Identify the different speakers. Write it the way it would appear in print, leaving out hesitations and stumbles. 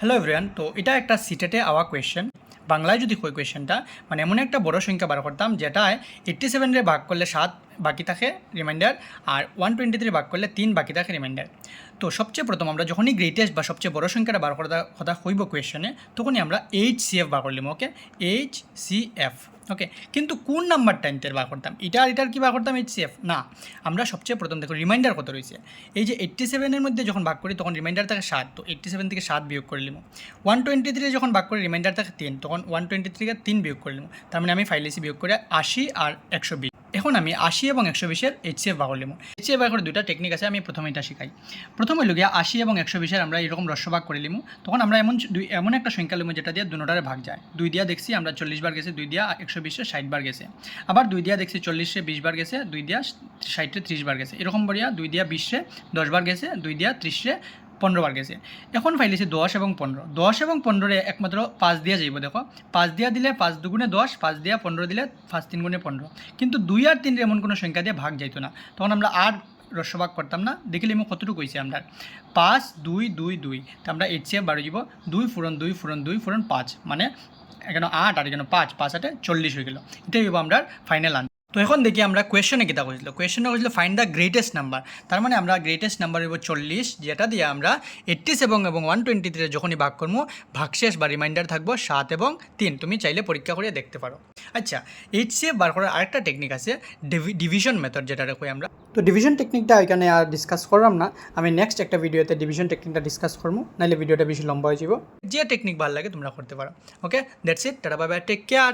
Speaker 1: Hello everyone, তো এটা একটা সিটেটে আওয়া কোয়েশ্চেন। বাংলায় যদি হয় কোয়েশ্চেনটা, মানে এমন একটা বড় সংখ্যা বার করতাম যেটায় 87 ভাগ করলে 7 বাকি থাকে রিমাইন্ডার, আর 123 ভাগ করলে 3 বাকি থাকে রিমাইন্ডার। তো সবচেয়ে প্রথম আমরা যখনই গ্রেটেস্ট বা সবচেয়ে বড় সংখ্যাটা বার করার কথা হইব কোয়েশ্চেনে, তখনই আমরা HCF বার করলাম। ওকে, HCF। ওকে, কিন্তু কোন নাম্বারটা এনতের বার করতাম? এটার কি বার করতাম? HCF না, আমরা সবচেয়ে প্রথম দেখো রিমাইন্ডার কত রয়েছে। এই যে 87-এর মধ্যে যখন ভাগ করি তখন রিমাইন্ডার থাকে 7, তো 87 থেকে 7 বিয়োগ করে নিলাম। 123 যখন ভাগ করি রিমাইন্ডার থাকে 3, তখন 123 থেকে 3 বিয়োগ করে নিলাম। তার মানে আমি ফাইলেসি বিয়োগ করে 80 আর 120। এখন আমি 80 এবং 120-এর HCF বার করলাম। HCF বার করে দুইটা টেকনিক আছে, আমি প্রথমে এটা শিখাই। প্রথমে লগিয়া 80 এবং 120-এর আমরা এরকম রস্যভাগ করে নিলাম। তখন আমরা এমন একটা সংখ্যা লিমু যেটা দিয়ে দুটোটারে ভাগ যায়। 2 দিয়া দেখছি আমরা 40 বার গেছে, 2 দিয়া 120-এ 60 বার গেছে। আবার 2 দিয়া দেখছি 40-এ 20 বার গেছে, 2 দিয়া 60-এ 30 বার গেছে। এরকম বলিয়া 2 দিয়া 20-এ 10 বার গেছে, 2 দিয়া 30-এ 15 বার গেছে। এখন ফাইলেছি 10 এবং 15। 10 এবং 15-রে একমাত্র 5 দিয়া যাইব। দেখো 5 দিয়া দিলে 5 দুগুণে 10, 5 দিয়া 15 দিলে 5 3 গুণে 15। কিন্তু 2 আর 3 এমন কোনো সংখ্যা দিয়ে ভাগ যাইতো না, তখন আমরা আর রস্যভাগ করতাম না। দেখিলে আমি কতটুকু হয়েছে আমরা 5 2 2 2, তো আমরা HCF বাড়ি যাব 2 ফুরন 2 ফুরন 2 ফুরন 5, মানে এখানে 8 আর এখানে 5, 5 8 40 হয়ে গেল। এটাই হইব আমরা ফাইনাল আনসার। তো এখন দেখি আমরা কোয়েশ্চনে কীটা করেছিল। কোয়েশ্চনটা করেছিল ফাইন্ড দ্য গ্রেটেস্ট নাম্বার। তার মানে আমরা গ্রেটেস্ট নাম্বার হইব 40, যেটা দিয়ে আমরা 87 এবং 123 যখনই ভাগ করবো, ভাগশেষ বা রিমাইন্ডার থাকবো 7 এবং 3। তুমি চাইলে পরীক্ষা করে দেখতে পারো। আচ্ছা, HCF বার করার আরেকটা টেকনিক আছে, ডিভিশন মেথড, যেটা কই আমরা। তো ডিভিশন টেকনিকটা এখানে আর ডিসকাস করলাম না, আমি নেক্সট একটা ভিডিওতে ডিভিশন টেকনিকটা ডিসকাস করবো, নাহলে ভিডিওটা বেশি লম্বা হয়ে যাব। যে টেকনিক ভালো লাগে তোমরা করতে পারো। Okay, that's it, tata bye bye, take care.